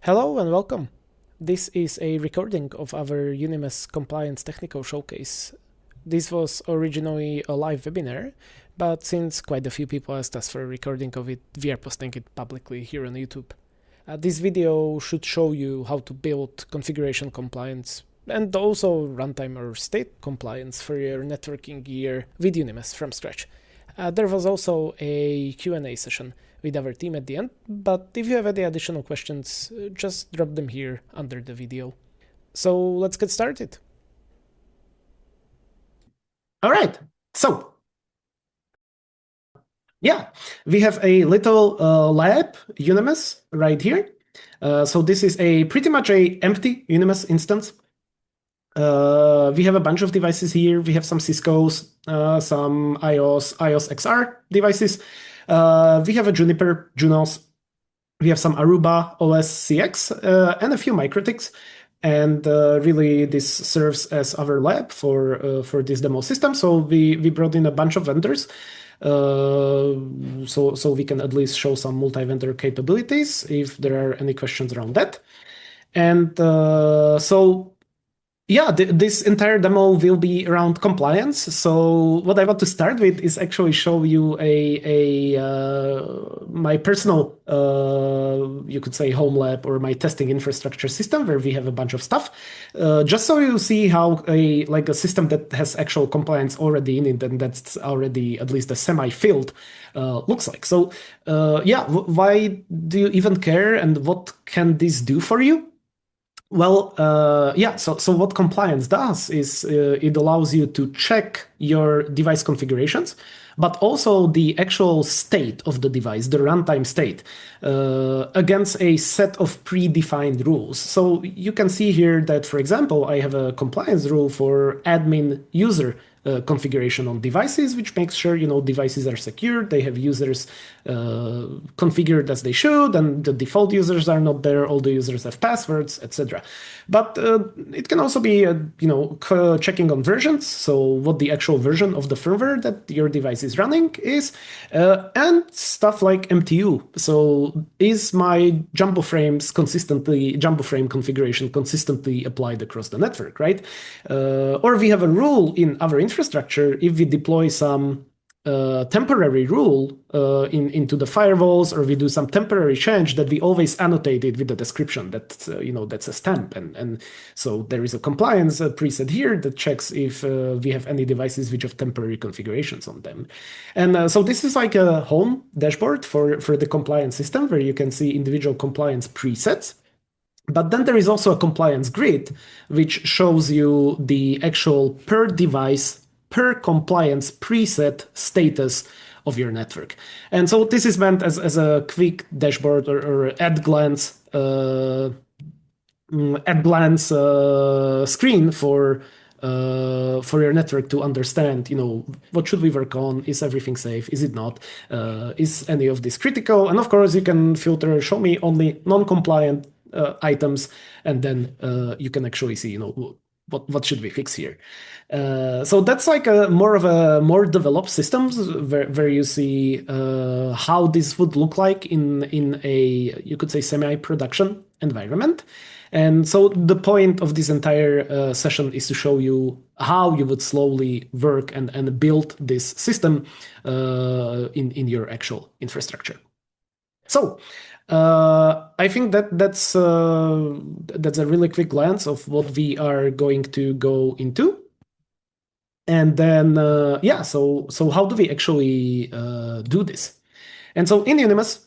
Hello and welcome. This is a recording of our Unimus Compliance Technical Showcase. This was originally a live webinar, but since quite a few people asked us for a recording of it, we are posting it publicly here on YouTube. This video should show you how to build configuration compliance and also runtime or state compliance for your networking gear with Unimus from scratch. There was also a Q&A session with our team at the end, but if you have any additional questions, just drop them here under the video. So let's get started. All right, so yeah, we have a little lab Unimus right here. So this is pretty much a empty Unimus instance. We have a bunch of devices here. We have some Cisco's, some iOS XR devices. We have a Juniper Junos. We have some Aruba OS-CX and a few MikroTiks. And really, this serves as our lab for this demo system. So we brought in a bunch of vendors, so we can at least show some multi-vendor capabilities if there are any questions around that. And so yeah, this entire demo will be around compliance. So what I want to start with is actually show you my personal, you could say, home lab or my testing infrastructure system where we have a bunch of stuff, just so you see how a system that has actual compliance already in it and that's already at least a semi-filled looks like. So yeah, why do you even care and what can this do for you? Well, yeah, so what compliance does is it allows you to check your device configurations, but also the actual state of the device, the runtime state, against a set of predefined rules. So you can see here that, for example, I have a compliance rule for admin user configuration on devices, which makes sure, devices are secure, they have users configured as they should, and the default users are not there, all the users have passwords, etc. But it can also be, checking on versions, so what the actual version of the firmware that your device is running is, and stuff like MTU. So is my jumbo frame configuration consistently applied across the network, right? Or we have a rule in our infrastructure, if we deploy some temporary rule into the firewalls, or we do some temporary change, that we always annotate it with the description that that's a stamp, and so there is a compliance preset here that checks if we have any devices which have temporary configurations on them. And so this is like a home dashboard for the compliance system where you can see individual compliance presets. But then there is also a compliance grid, which shows you the actual per device, per compliance preset status of your network. And so this is meant as a quick dashboard or at glance screen for your network to understand, what should we work on? Is everything safe? Is it not? Is any of this critical? And of course, you can filter, show me only non-compliant items, and then you can actually see, what should we fix here. So that's like more developed systems where you see how this would look like in a, you could say, semi-production environment. And so the point of this entire session is to show you how you would slowly work and build this system in your actual infrastructure. So I think that's a really quick glance of what we are going to go into. And then, yeah, so how do we actually do this? And so in Unimus,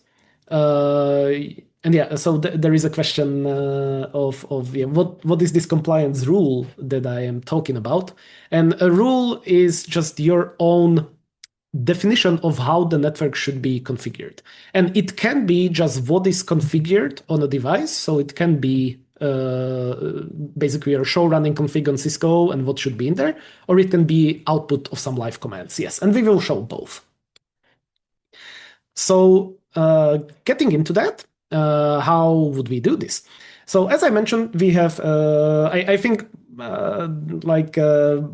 and yeah, so there is a question of what is this compliance rule that I am talking about? And a rule is just your own definition of how the network should be configured. And it can be just what is configured on a device. So it can be basically your show running config on Cisco and what should be in there, or it can be output of some live commands. Yes, and we will show both. So getting into that, how would we do this? So as I mentioned, we have, I think,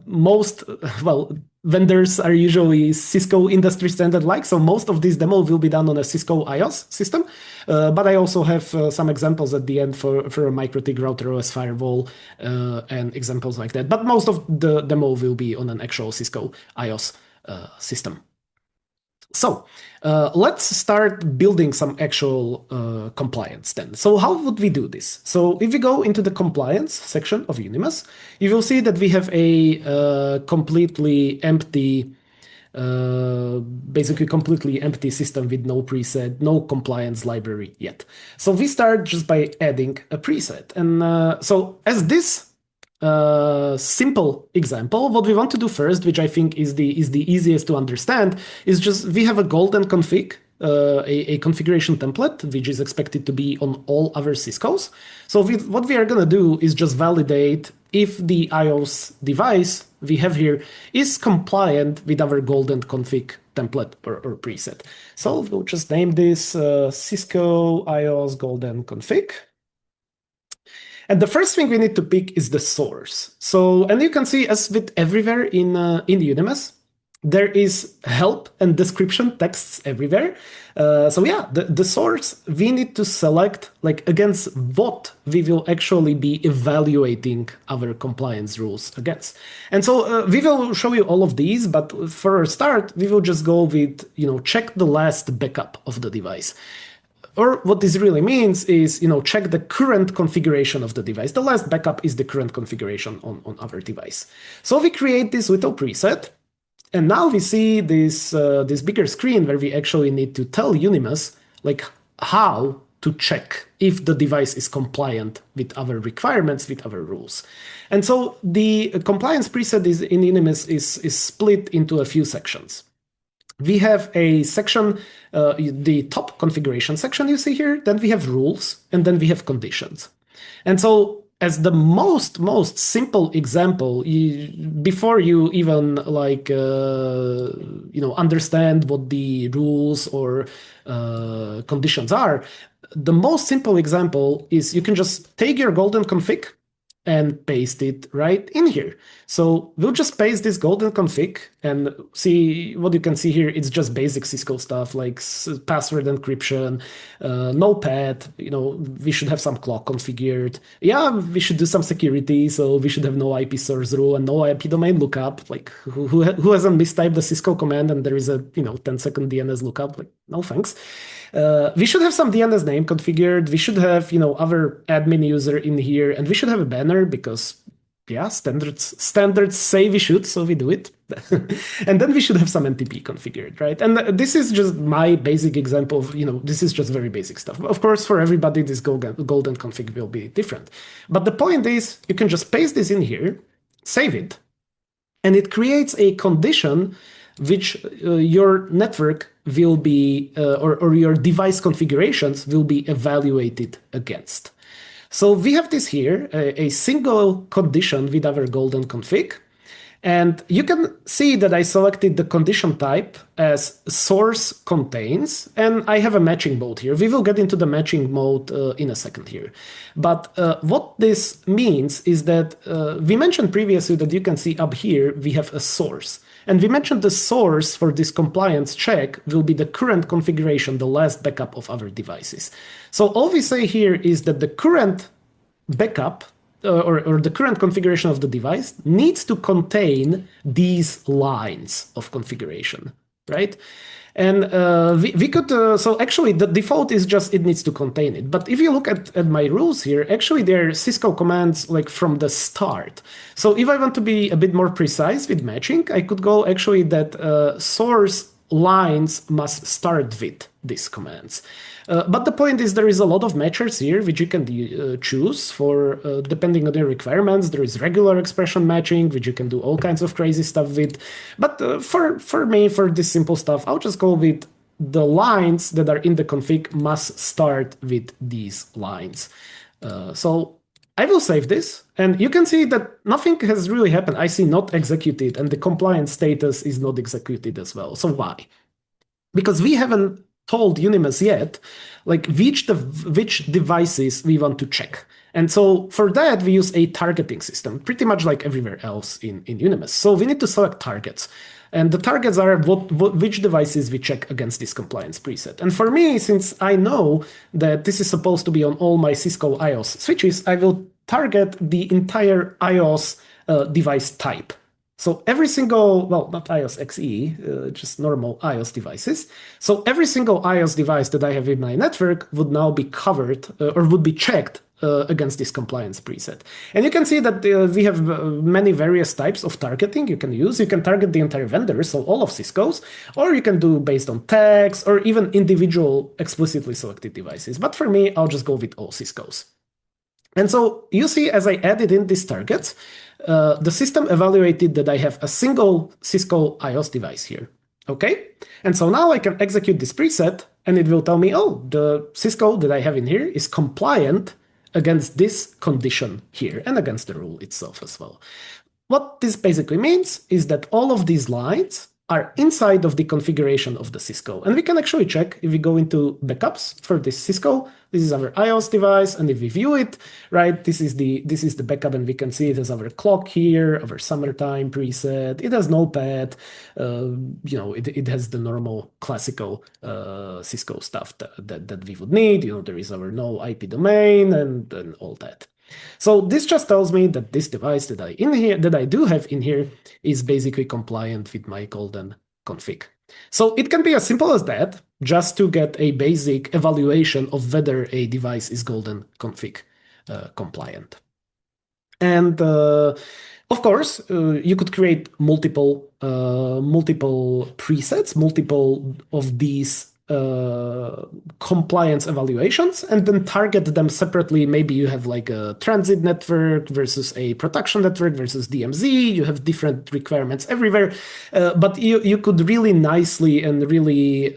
most, well, vendors are usually Cisco industry standard like, so most of this demo will be done on a Cisco iOS system. But I also have some examples at the end for a MikroTik RouterOS firewall and examples like that. But most of the demo will be on an actual Cisco iOS system. So let's start building some actual compliance then. So how would we do this? So if we go into the compliance section of Unimus, you will see that we have a completely empty, basically completely empty system with no preset, no compliance library yet. So we start just by adding a preset. And so as this simple example, what we want to do first, which I think is the easiest to understand, is just we have a golden config, a configuration template, which is expected to be on all other Ciscos. So what we are going to do is just validate if the iOS device we have here is compliant with our golden config template or preset. So we'll just name this Cisco iOS golden config. And the first thing we need to pick is the source. So, and you can see, as with everywhere in Unimus, there is help and description texts everywhere. So yeah, the source we need to select like against what we will actually be evaluating our compliance rules against. And so we will show you all of these, but for a start, we will just go with, check the last backup of the device. Or what this really means is, check the current configuration of the device. The last backup is the current configuration on our device. So we create this little preset, and now we see this bigger screen where we actually need to tell Unimus like how to check if the device is compliant with our requirements, with our rules. And so the compliance preset in Unimus is split into a few sections. We have a section, the top configuration section you see here, then we have rules, and then we have conditions. And so as the most simple example, before you even understand what the rules or conditions are, the most simple example is you can just take your golden config and paste it right in here. So we'll just paste this golden config and see what you can see here. It's just basic Cisco stuff like password encryption, no path, we should have some clock configured. Yeah, we should do some security. So we should have no IP source rule and no IP domain lookup. Like who hasn't mistyped the Cisco command and there is a 10-second DNS lookup? Like, no thanks. We should have some DNS name configured. We should have, our admin user in here, and we should have a banner because, yeah, standards say we should, so we do it. And then we should have some NTP configured, right? And this is just my basic example of, this is just very basic stuff. Of course, for everybody, this golden config will be different. But the point is, you can just paste this in here, save it, and it creates a condition which your network will be, or your device configurations will be evaluated against. So we have this here, a single condition with our golden config. And you can see that I selected the condition type as source contains, and I have a matching mode here. We will get into the matching mode in a second here. But what this means is that we mentioned previously that you can see up here, we have a source. And we mentioned the source for this compliance check will be the current configuration, the last backup of our devices. So all we say here is that the current backup or the current configuration of the device needs to contain these lines of configuration, right? And we could, so actually the default is just it needs to contain it. But if you look at my rules here, actually they're Cisco commands like from the start. So if I want to be a bit more precise with matching, I could go actually that source lines must start with these commands. But the point is there is a lot of matchers here which you can choose for depending on your requirements. There is regular expression matching, which you can do all kinds of crazy stuff with. But for me, for this simple stuff, I'll just go with the lines that are in the config must start with these lines. So I will save this, and you can see that nothing has really happened. I see not executed, and the compliance status is not executed as well. So why? Because we haven't told Unimus yet, like which devices we want to check. And so for that, we use a targeting system, pretty much like everywhere else in Unimus. So we need to select targets. And the targets are which devices we check against this compliance preset. And for me, since I know that this is supposed to be on all my Cisco IOS switches, I will target the entire IOS device type. So every single, well, not iOS XE, just normal iOS devices. So every single iOS device that I have in my network would now be covered or would be checked against this compliance preset. And you can see that we have many various types of targeting you can use. You can target the entire vendor, so all of Cisco's, or you can do based on tags or even individual explicitly selected devices. But for me, I'll just go with all Cisco's. And so you see, as I added in these targets, the system evaluated that I have a single Cisco iOS device here. Okay? And so now I can execute this preset, and it will tell me, oh, the Cisco that I have in here is compliant against this condition here and against the rule itself as well. What this basically means is that all of these lines are inside of the configuration of the Cisco. And we can actually check if we go into backups for this Cisco. This is our iOS device, and if we view it, right, this is the backup, and we can see it has our clock here, our summertime preset. It has Notepad, it has the normal classical Cisco stuff that we would need. There is our no IP domain and all that. So this just tells me that this device that I do have in here is basically compliant with my golden config. So it can be as simple as that, just to get a basic evaluation of whether a device is golden config compliant. And of course, you could create multiple presets, multiple of these compliance evaluations, and then target them separately. Maybe you have like a transit network versus a production network versus DMZ. You have different requirements everywhere, but you could really nicely and really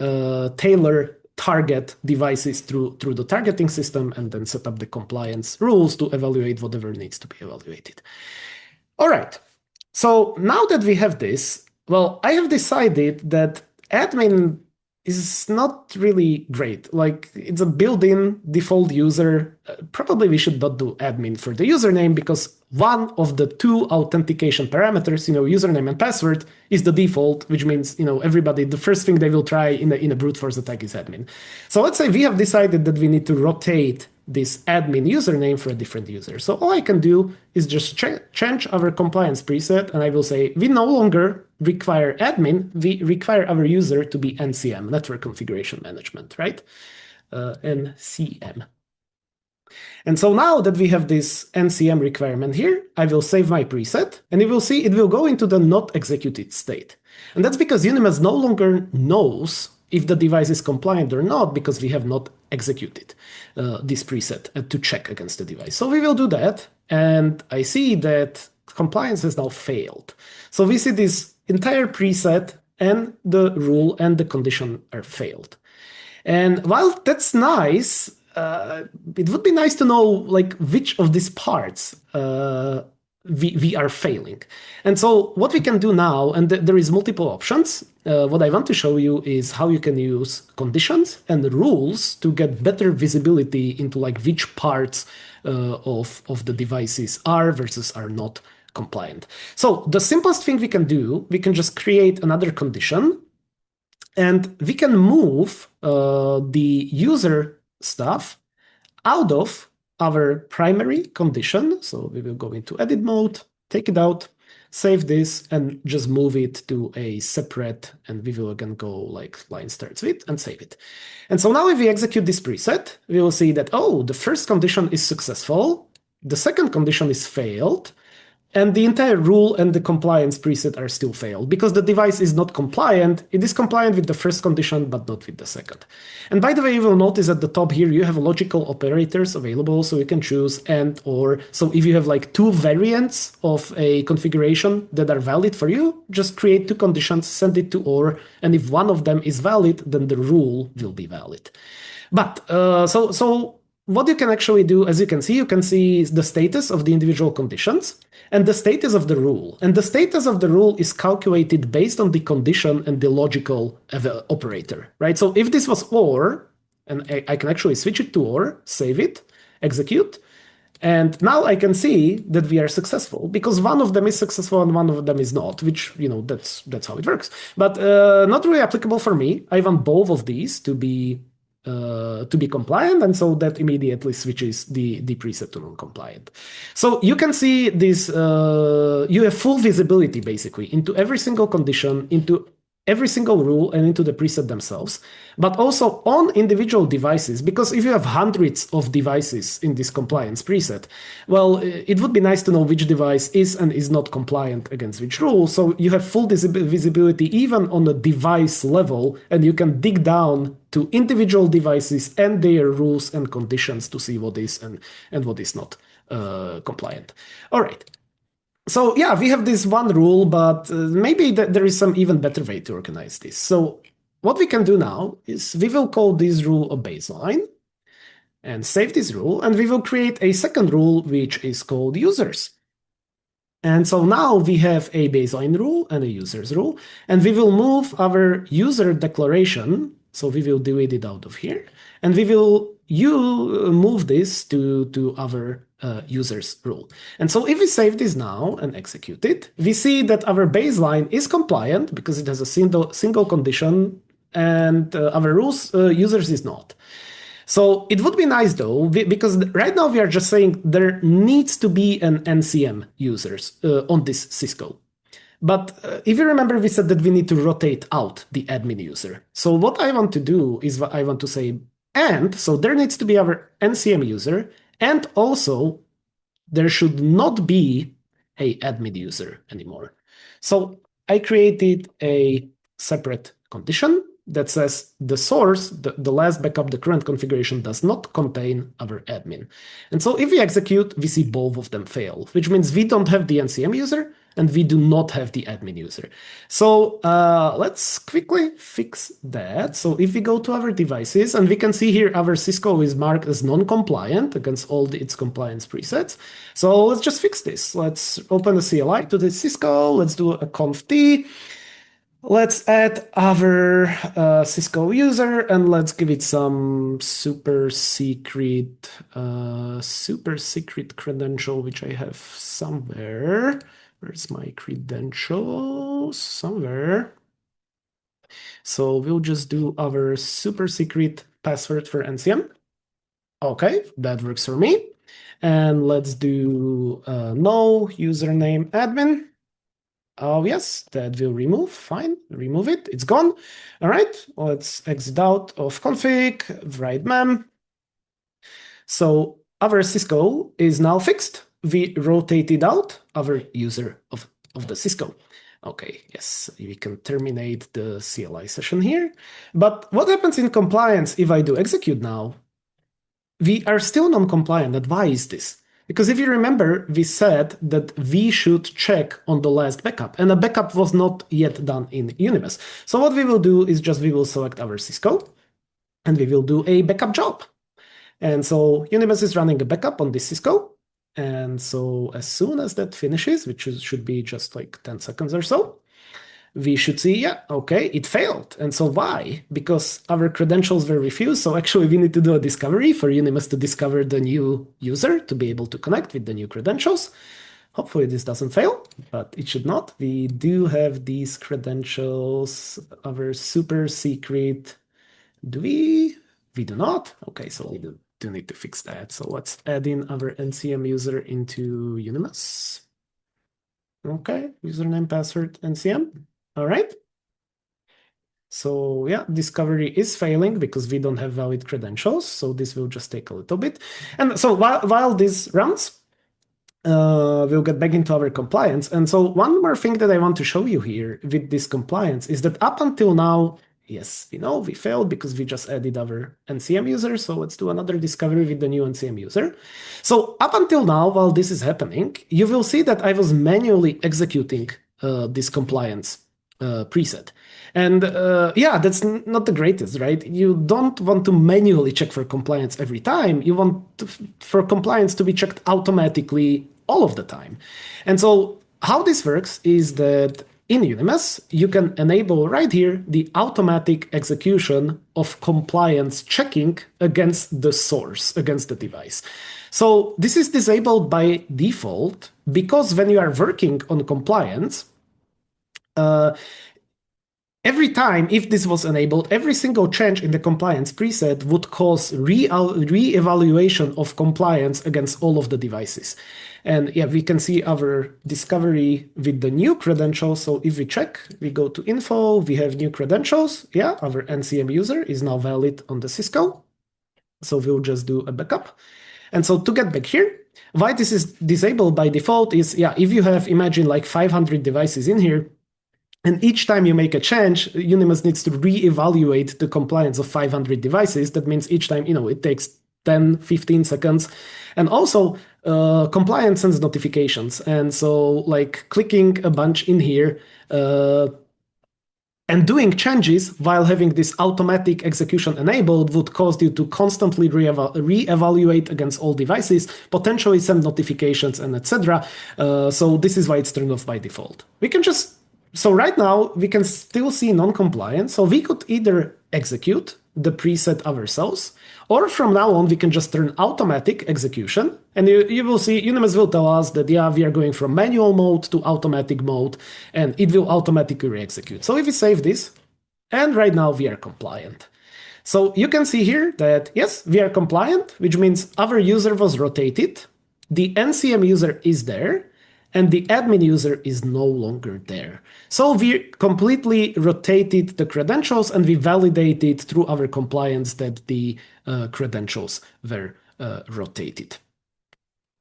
tailor target devices through the targeting system, and then set up the compliance rules to evaluate whatever needs to be evaluated. All right. So now that we have this, well, I have decided that admin is not really great. Like, it's a built-in default user. Probably we should not do admin for the username, because one of the two authentication parameters, username and password, is the default, which means, everybody, the first thing they will try in a brute force attack is admin. So let's say we have decided that we need to rotate this admin username for a different user. So all I can do is just change our compliance preset, and I will say we no longer require admin, we require our user to be NCM, Network Configuration Management, right? NCM. And so now that we have this NCM requirement here, I will save my preset, and you will see it will go into the not executed state. And that's because Unimus no longer knows if the device is compliant or not, because we have not executed this preset to check against the device. So we will do that, and I see that compliance has now failed. So we see this entire preset and the rule and the condition are failed. And while that's nice, it would be nice to know like which of these parts we are failing. And so what we can do now, and there is multiple options. What I want to show you is how you can use conditions and rules to get better visibility into like which parts of the devices are versus are not compliant. So the simplest thing we can do, we can just create another condition, and we can move the user stuff out of our primary condition. So we will go into edit mode, take it out, save this, and just move it to a separate, and we will again go like line starts with and save it. And so now if we execute this preset, we will see that, oh, the first condition is successful, the second condition is failed, and the entire rule and the compliance preset are still failed because the device is not compliant. It is compliant with the first condition, but not with the second. And by the way, you will notice at the top here, you have logical operators available. So you can choose and or. So if you have like two variants of a configuration that are valid for you, just create two conditions, send it to or. And if one of them is valid, then the rule will be valid. But so what you can actually do, as you can see the status of the individual conditions and the status of the rule. And the status of the rule is calculated based on the condition and the logical operator, right? So if this was OR, and I can actually switch it to OR, save it, execute, and now I can see that we are successful because one of them is successful and one of them is not, which, that's how it works. But not really applicable for me. I want both of these to be compliant, and so that immediately switches the preset to non-compliant. So you can see this, you have full visibility basically into every single condition, into every single rule, and into the preset themselves, but also on individual devices, because if you have hundreds of devices in this compliance preset, well, it would be nice to know which device is and is not compliant against which rule. So you have full visibility even on the device level, and you can dig down to individual devices and their rules and conditions to see what is and what is not compliant. All right. So yeah, we have this one rule, but maybe there is some even better way to organize this. So what we can do now is we will call this rule a baseline and save this rule, and we will create a second rule, which is called users. And so now we have a baseline rule and a users rule, and we will move our user declaration. So we will delete it out of here, and we will move this to our users rule. And so if we save this now and execute it, we see that our baseline is compliant because it has a single condition, and our rules users is not. So it would be nice though, because right now we are just saying there needs to be an NCM users on this Cisco. But if you remember, we said that we need to rotate out the admin user. So what I want to do is I want to say, and so there needs to be our NCM user, and also there should not be a admin user anymore. So I created a separate condition that says the source, the last backup, the current configuration does not contain our admin. And so if we execute, we see both of them fail, which means we don't have the NCM user and we do not have the admin user. So let's quickly fix that. So if we go to our devices, and we can see here our Cisco is marked as non-compliant against all its compliance presets. So let's just fix this. Let's open the CLI to the Cisco. Let's do a conf-t. Let's add our Cisco user, and let's give it some super secret credential, which I have somewhere. Where's my credentials? Somewhere. So we'll just do our super secret password for NCM. Okay, that works for me. And let's do no username admin. Oh, yes, that will remove. Fine, remove it. It's gone. All right, let's exit out of config, write mem. So our Cisco is now fixed. We rotated out our user of the Cisco. Okay, yes, we can terminate the CLI session here. But what happens in compliance if I do execute now? We are still non-compliant. And why is this? Because if you remember, we said that we should check on the last backup, and a backup was not yet done in Unimus. So what we will do is just we will select our Cisco, and we will do a backup job. And so Unimus is running a backup on this Cisco. And so as soon as that finishes, which should be just like 10 seconds or so, we should see, yeah, okay, it failed. And so why? Because our credentials were refused. So actually we need to do a discovery for Unimus to discover the new user to be able to connect with the new credentials. Hopefully this doesn't fail, but it should not. We do have these credentials, our super secret. Do we? We do not. Okay, so we do need to fix that. So let's add in our NCM user into Unimus. Okay, username, password, NCM. All right. So yeah, discovery is failing because we don't have valid credentials. So this will just take a little bit. And so while this runs, we'll get back into our compliance. And so one more thing that I want to show you here with this compliance is that up until now, yes, we know we failed because we just added our NCM user. So let's do another discovery with the new NCM user. So up until now, while this is happening, you will see that I was manually executing this compliance preset. And yeah, that's not the greatest, right? You don't want to manually check for compliance every time. You want for compliance to be checked automatically all of the time. And so how this works is that in Unimus, you can enable right here the automatic execution of compliance checking against the source, against the device. So this is disabled by default because when you are working on compliance, every time, if this was enabled, every single change in the compliance preset would cause re-evaluation of compliance against all of the devices. And yeah, we can see our discovery with the new credentials. So if we check, we go to info, we have new credentials. Yeah, our NCM user is now valid on the Cisco. So we'll just do a backup. And so to get back here, why this is disabled by default is, yeah, if you have, imagine like 500 devices in here, and each time you make a change, Unimus needs to re-evaluate the compliance of 500 devices. That means each time, it takes 10, 15 seconds. And also, compliance sends notifications. And so, like, clicking a bunch in here and doing changes while having this automatic execution enabled would cause you to constantly re-evaluate against all devices, potentially send notifications, and etc. So this is why it's turned off by default. So right now, we can still see non-compliance. So we could either execute the preset ourselves, or from now on, we can just turn automatic execution. And you will see, Unimus will tell us that, yeah, we are going from manual mode to automatic mode, and it will automatically re-execute. So if we save this, and right now we are compliant. So you can see here that, yes, we are compliant, which means our user was rotated, the NCM user is there, and the admin user is no longer there. So we completely rotated the credentials and we validated through our compliance that the credentials were rotated.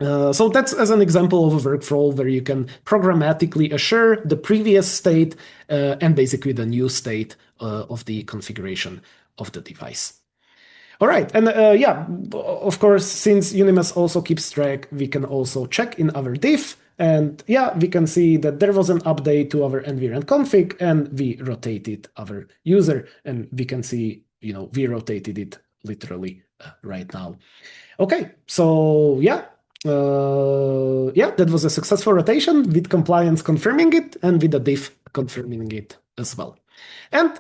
So that's as an example of a workflow where you can programmatically assure the previous state and basically the new state of the configuration of the device. All right, and yeah, of course, since Unimus also keeps track, we can also check in our diff. And yeah, we can see that there was an update to our environment config and we rotated our user, and we can see, we rotated it literally right now. Okay, so yeah, that was a successful rotation with compliance confirming it and with the diff confirming it as well. And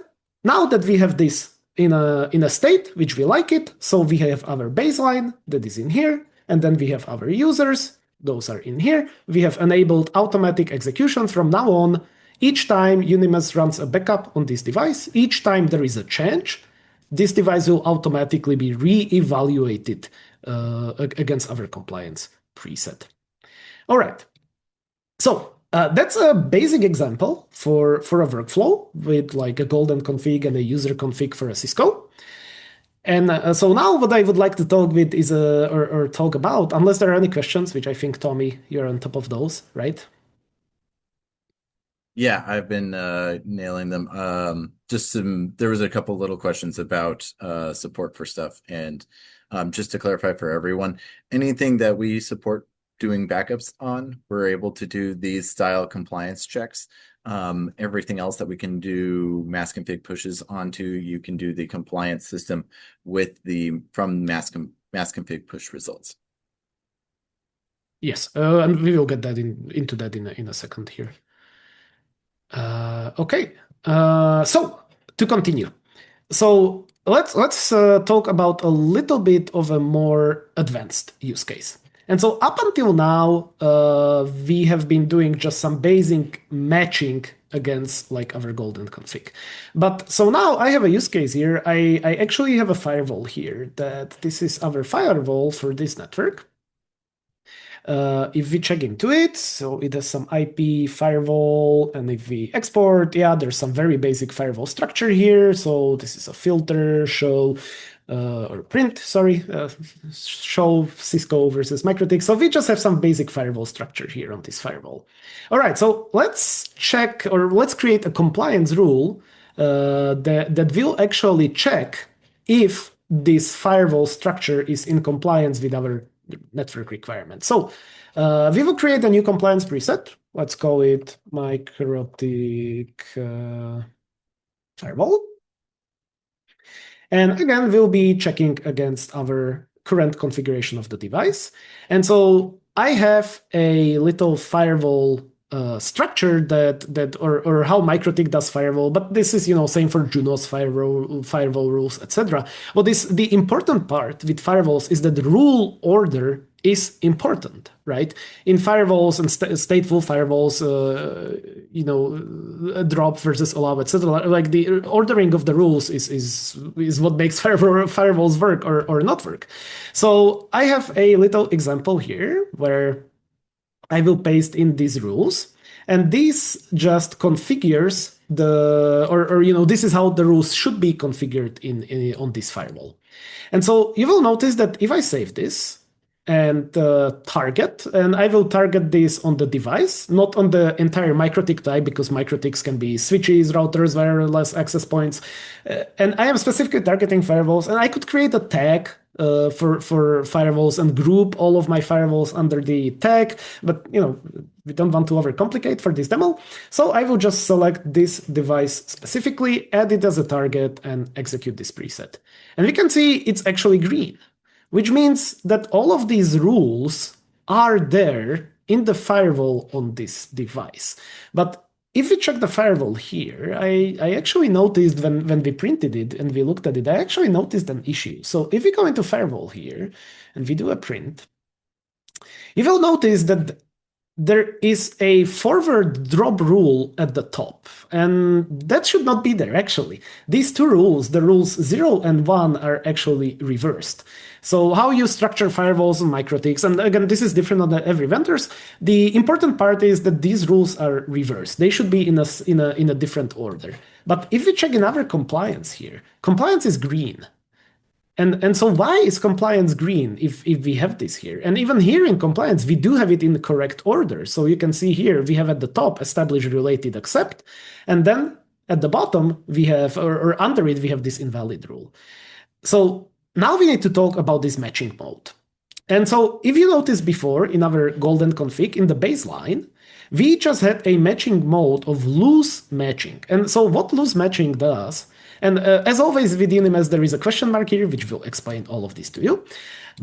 now that we have this in a state which we like it, so we have our baseline that is in here, and then we have our users. Those are in here. We have enabled automatic execution from now on. Each time Unimus runs a backup on this device, each time there is a change, this device will automatically be re-evaluated against our compliance preset. All right. So that's a basic example for a workflow with like a golden config and a user config for a Cisco. And so now what I would like to talk with is, or talk about, unless there are any questions, which I think, Tommy, you're on top of those, right? Yeah, I've been nailing them. There was a couple little questions about support for stuff. And just to clarify for everyone, anything that we support doing backups on, we're able to do these style compliance checks. Everything else that we can do mass config pushes onto, you can do the compliance system from mass config push results. Yes, and we will get that into that in a second here. Okay, so to continue, so let's talk about a little bit of a more advanced use case. And so up until now, we have been doing just some basic matching against like our golden config. But so now I have a use case here. I actually have a firewall here that this is our firewall for this network. If we check into it, so it has some IP firewall, and if we export, yeah, there's some very basic firewall structure here. So this is a filter, show, or print, sorry, show Cisco versus MikroTik. So we just have some basic firewall structure here on this firewall. All right, so let's check, or let's create a compliance rule that will actually check if this firewall structure is in compliance with our network requirements. So we will create a new compliance preset. let's call it MikroTik firewall. And again, we'll be checking against our current configuration of the device. And so I have a little firewall structure or how MikroTik does firewall, but this is same for Junos firewall rules, etc. What is the important part with firewalls is that the rule order is important, right? In firewalls and stateful firewalls, drop versus allow, etc. Like the ordering of the rules is what makes firewalls work or not work. So I have a little example here where I will paste in these rules, and this just configures this is how the rules should be configured on this firewall. And so you will notice that if I save this and target, and I will target this on the device, not on the entire MikroTik type, because MikroTiks can be switches, routers, wireless access points, and I am specifically targeting firewalls, and I could create a tag for firewalls and group all of my firewalls under the tag, but we don't want to overcomplicate for this demo. So I will just select this device specifically, add it as a target, and execute this preset. And we can see it's actually green, which means that all of these rules are there in the firewall on this device. But if we check the firewall here, I actually noticed when we printed it and we looked at it, I actually noticed an issue. So if we go into firewall here and we do a print, you will notice that there is a forward drop rule at the top, and that should not be there actually. These two rules, the rules 0 and 1, are actually reversed. So how you structure firewalls and MikroTiks, and again, this is different on every vendors. The important part is that these rules are reversed. They should be in a different order. But if we check in our compliance here, compliance is green. And so why is compliance green if we have this here? And even here in compliance, we do have it in the correct order. So you can see here, we have at the top established related accept. And then at the bottom, we have, or under it, we have this invalid rule. So now we need to talk about this matching mode. And so if you notice before in our golden config in the baseline, we just had a matching mode of loose matching. And so what loose matching does, and as always with Unimus, there is a question mark here, which will explain all of this to you.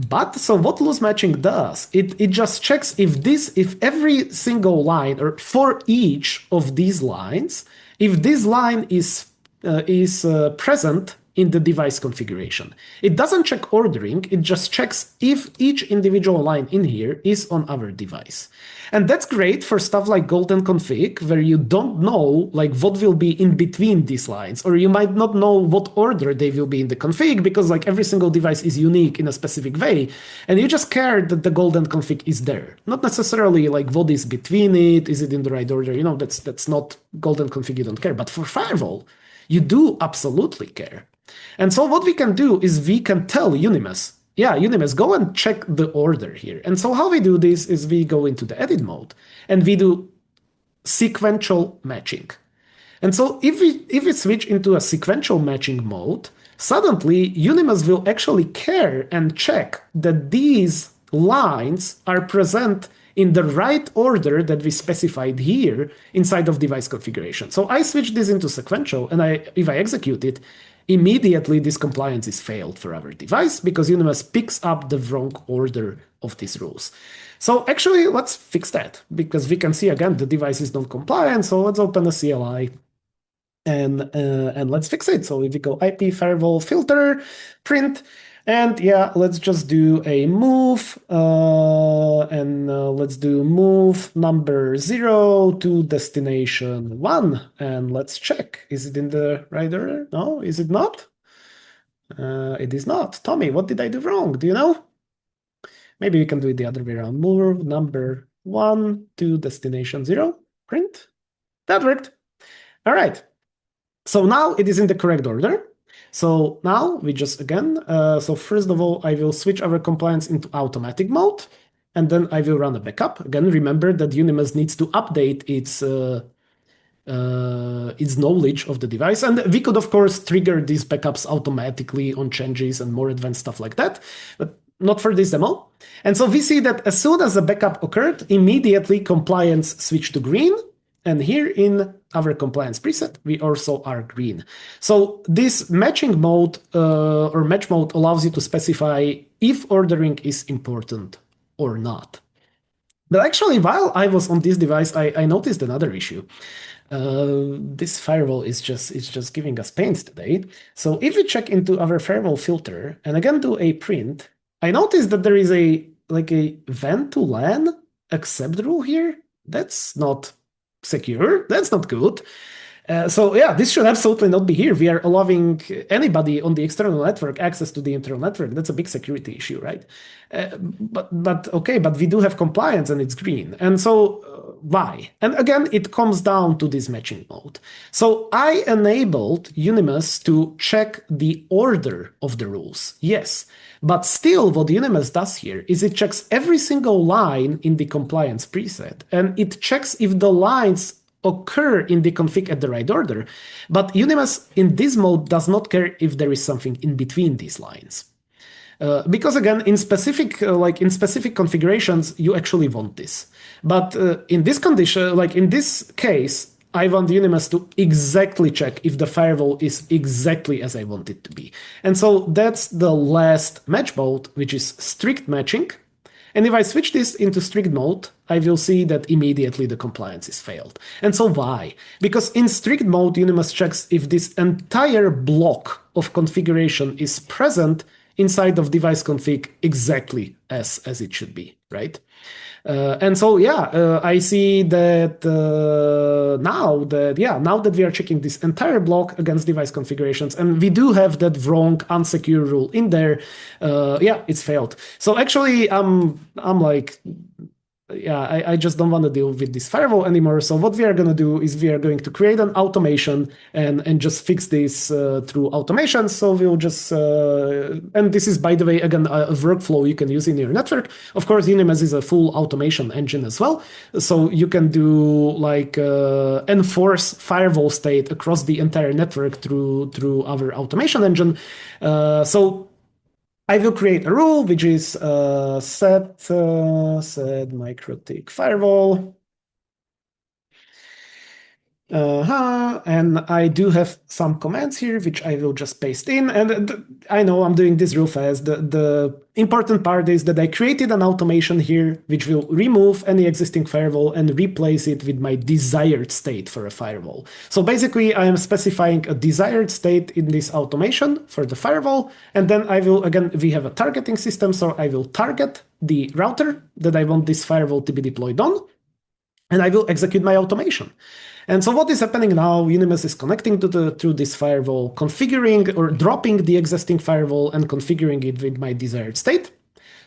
But so what loose matching does, it just checks if every single line, or for each of these lines, if this line is present in the device configuration. It doesn't check ordering, it just checks if each individual line in here is on our device. And that's great for stuff like golden config, where you don't know like what will be in between these lines, or you might not know what order they will be in the config, because like every single device is unique in a specific way, and you just care that the golden config is there. Not necessarily like what is between it, is it in the right order, that's not golden config, you don't care. But for firewall, you do absolutely care. And so what we can do is we can tell Unimus, Unimus, go and check the order here. And so how we do this is we go into the edit mode and we do sequential matching. And so if we switch into a sequential matching mode, suddenly Unimus will actually care and check that these lines are present in the right order that we specified here inside of device configuration. So I switch this into sequential, and if I execute it, immediately this compliance is failed for our device because Unimus picks up the wrong order of these rules. So actually, let's fix that, because we can see again the device is not compliant. So let's open a CLI and let's fix it. So if we go IP firewall filter, print, and let's just do a move, let's do move number 0 to destination 1, and let's check. Is it in the right order? No, is it not? It is not. Tommy, what did I do wrong? Do you know? Maybe we can do it the other way around. Move number 1 to destination 0, print. That worked. All right. So now it is in the correct order. So now we just again, so first of all, I will switch our compliance into automatic mode, and then I will run a backup. Again, remember that Unimus needs to update its knowledge of the device. And we could, of course, trigger these backups automatically on changes and more advanced stuff like that. But not for this demo. And so we see that as soon as the backup occurred, immediately compliance switched to green. And here in our compliance preset, we also are green. So this matching mode or match mode allows you to specify if ordering is important or not. But actually, while I was on this device, I noticed another issue. This firewall is just giving us pains today. So if we check into our firewall filter and again do a print, I noticed that there is a WAN to LAN accept rule here. That's not secure. That's not good. So yeah, this should absolutely not be here. We are allowing anybody on the external network access to the internal network. That's a big security issue, right? But we do have compliance and it's green. And so why? And again, it comes down to this matching mode. So I enabled Unimus to check the order of the rules. Yes. But still, what Unimus does here is it checks every single line in the compliance preset, and it checks if the lines occur in the config at the right order. But Unimus in this mode does not care if there is something in between these lines. Because again, in specific configurations, you actually want this. But in this condition, in this case, I want Unimus to exactly check if the firewall is exactly as I want it to be. And so that's the last match mode, which is strict matching. And if I switch this into strict mode, I will see that immediately the compliance is failed. And so why? Because in strict mode, Unimus checks if this entire block of configuration is present inside of device config exactly as it should be, right? And so, I see that now that we are checking this entire block against device configurations, and we do have that wrong unsecure rule in there, it's failed. So actually, I just don't want to deal with this firewall anymore. So what we are going to do is we are going to create an automation and just fix this through automation. So we'll just, and this is, by the way, again, a workflow you can use in your network. Of course, Unimus is a full automation engine as well. So you can do enforce firewall state across the entire network through our automation engine. So I will create a rule, which is set MikroTik firewall. And I do have some commands here, which I will just paste in. And I know I'm doing this real fast. The important part is that I created an automation here, which will remove any existing firewall and replace it with my desired state for a firewall. So basically, I am specifying a desired state in this automation for the firewall. And then I will, again, we have a targeting system. So I will target the router that I want this firewall to be deployed on. And I will execute my automation. And so what is happening now, Unimus is connecting to this firewall, configuring or dropping the existing firewall and configuring it with my desired state.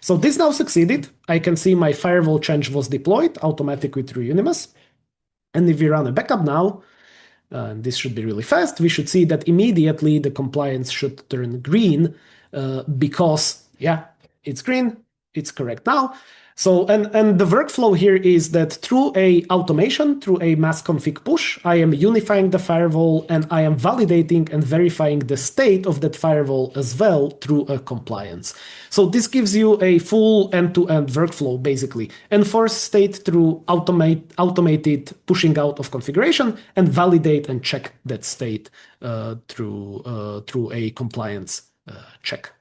So this now succeeded. I can see my firewall change was deployed automatically through Unimus. And if we run a backup now, and this should be really fast, we should see that immediately the compliance should turn green because, it's green, it's correct now. So, and the workflow here is that through a automation, through a mass config push, I am unifying the firewall and I am validating and verifying the state of that firewall as well through a compliance. So this gives you a full end-to-end workflow, basically. Enforce state through automated pushing out of configuration and validate and check that state through a compliance check.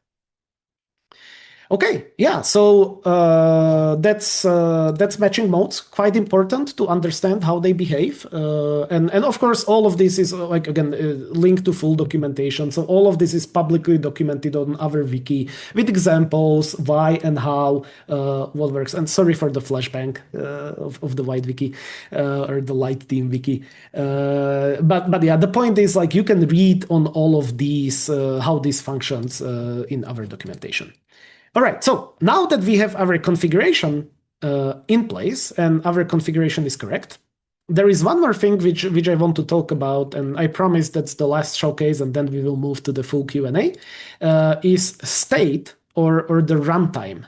Okay, so that's matching modes. Quite important to understand how they behave, and of course all of this is linked to full documentation. So all of this is publicly documented on our wiki with examples why and how what works. And sorry for the flashbang of the white wiki or the light team wiki, but the point is you can read on all of these how this functions in our documentation. All right, so now that we have our configuration in place and our configuration is correct, there is one more thing which I want to talk about, and I promise that's the last showcase, and then we will move to the full Q&A, is state or the runtime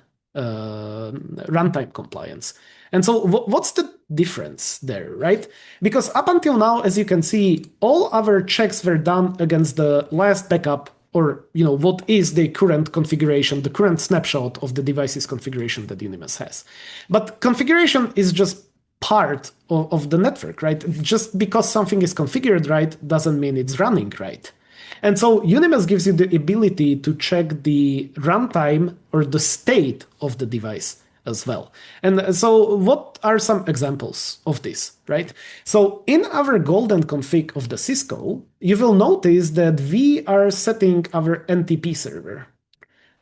compliance. And so what's the difference there, right? Because up until now, as you can see, all our checks were done against the last backup or what is the current configuration, the current snapshot of the device's configuration that Unimus has. But configuration is just part of the network, right? Just because something is configured right doesn't mean it's running right. And so Unimus gives you the ability to check the runtime or the state of the device as well. And so what are some examples of this, right? So in our golden config of the Cisco, you will notice that we are setting our NTP server.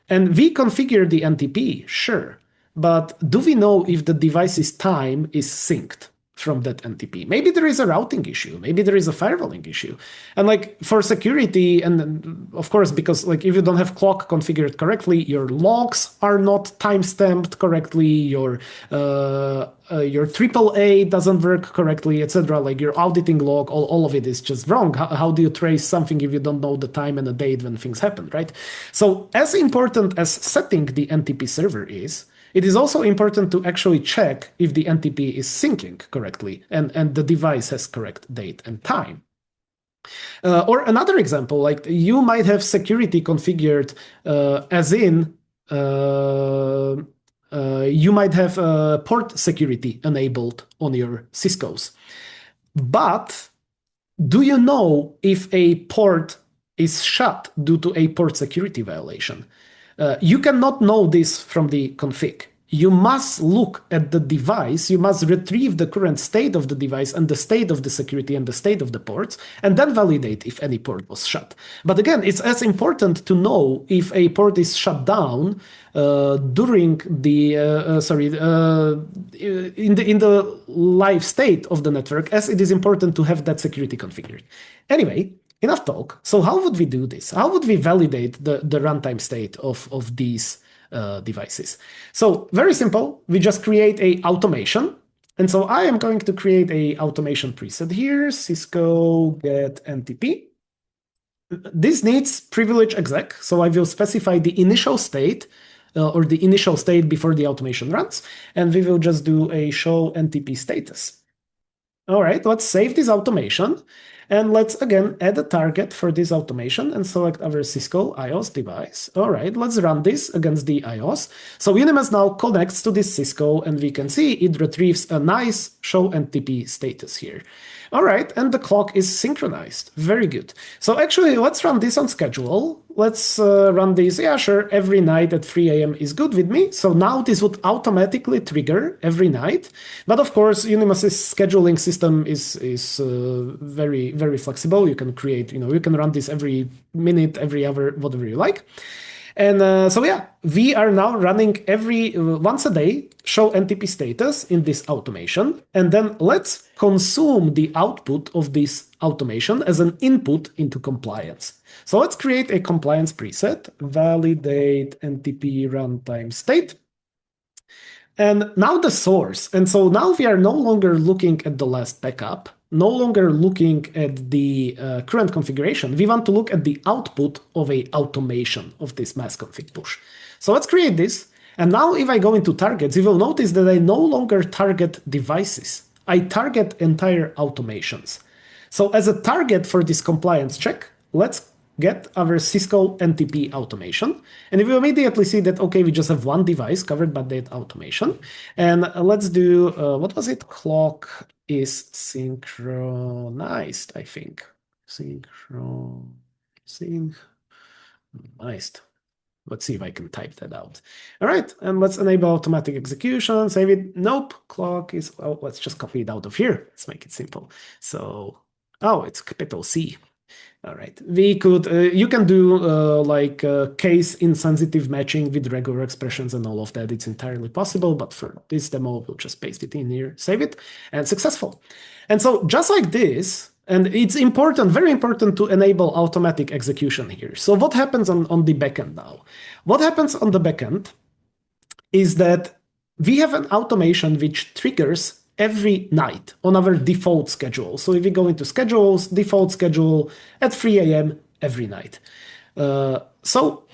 And we configure the NTP, sure, but do we know if the device's time is synced from that NTP? Maybe there is a routing issue, maybe there is a firewalling issue. And like for security, and of course, because like if you don't have clock configured correctly, your logs are not time-stamped correctly, your AAA doesn't work correctly, etc. Like your auditing log, all of it is just wrong. How do you trace something if you don't know the time and the date when things happen, right? So as important as setting the NTP server is, it is also important to actually check if the NTP is syncing correctly and the device has correct date and time. Or another example, like you might have security configured as in you might have port security enabled on your Ciscos. But do you know if a port is shut due to a port security violation? You cannot know this from the config. You must look at the device, you must retrieve the current state of the device and the state of the security and the state of the ports, and then validate if any port was shut. But again, it's as important to know if a port is shut down during the in the live state of the network, as it is important to have that security configured. Anyway, enough talk. So how would we do this? How would we validate the runtime state of these devices? So very simple. We just create a automation. And so I am going to create a automation preset here, Cisco get NTP. This needs privilege exec. So I will specify the initial state or the initial state before the automation runs. And we will just do a show NTP status. All right, let's save this automation. And let's again add a target for this automation and select our Cisco IOS device. All right, let's run this against the IOS. So Unimus now connects to this Cisco and we can see it retrieves a nice show NTP status here. All right, and the clock is synchronized. Very good. So actually, let's run this on schedule. Let's run this, yeah, sure, every night at 3 a.m. is good with me. So now this would automatically trigger every night. But of course, Unimus's scheduling system is very, very flexible. You can create, you can run this every minute, every hour, whatever you like. And so yeah, we are now running every once a day show NTP status in this automation. And then let's consume the output of this automation as an input into compliance. So let's create a compliance preset, validate NTP runtime state. And now the source. And so now we are no longer looking at the last backup, no longer looking at the current configuration. We want to look at the output of a automation of this mass config push. So let's create this. And now if I go into targets, you will notice that I no longer target devices. I target entire automations. So as a target for this compliance check, let's get our Cisco NTP automation. And we immediately see that, okay, we just have one device covered by that automation. And let's do, what was it? Clock is synchronized, I think. Synchronized. Let's see if I can type that out. All right, and let's enable automatic execution, save it. Nope, clock is, oh, let's just copy it out of here. Let's make it simple. So, oh, it's capital C. All right, we could, you can do like case insensitive matching with regular expressions and all of that. It's entirely possible, but for this demo, we'll just paste it in here, save it, and successful. And so just like this, and it's important, very important to enable automatic execution here. So what happens on the backend now? What happens on the backend is that we have an automation which triggers every night on our default schedule. So if we go into schedules, default schedule at 3 a.m. every night. So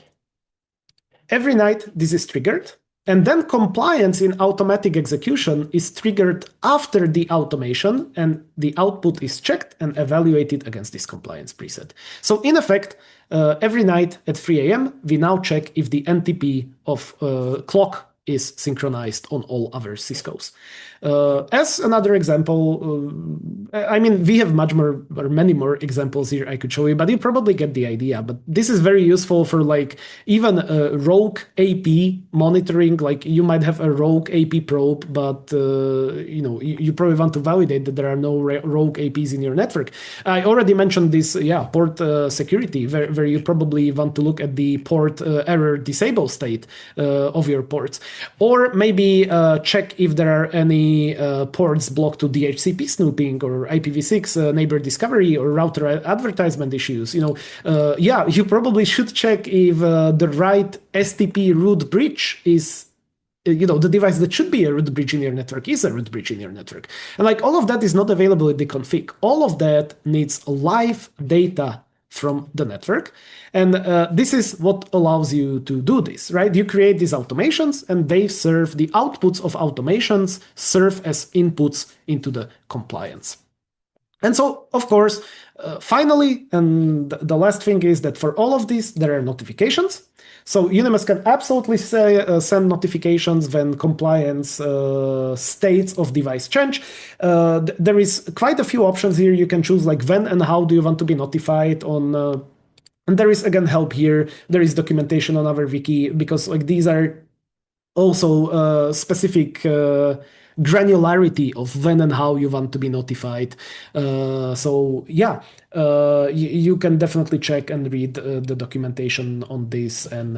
every night this is triggered. And then compliance in automatic execution is triggered after the automation, and the output is checked and evaluated against this compliance preset. So in effect, every night at 3 a.m., we now check if the NTP of clock is synchronized on all other Ciscos. As another example, I mean, we have much more or many more examples here I could show you, but you probably get the idea. But this is very useful for like even rogue AP monitoring. Like you might have a rogue AP probe, but you probably want to validate that there are no rogue APs in your network. I already mentioned this, port security, where you probably want to look at the port error disable state of your ports, or maybe check if there are any ports blocked to DHCP snooping or IPv6 neighbor discovery or router advertisement issues. You probably should check if the right STP root bridge is the device that should be a root bridge in your network is a root bridge in your network. And like all of that is not available in the config. All of that needs live data from the network. And this is what allows you to do this, right? You create these automations and they serve the outputs of automations serve as inputs into the compliance. And so, of course, finally, and the last thing is that for all of this, there are notifications. So Unimus can absolutely send notifications when compliance states of device change. There is quite a few options here. You can choose like when and how do you want to be notified on. And there is again help here. There is documentation on our wiki because like these are also specific granularity of when and how you want to be notified. You can definitely check and read the documentation on this, and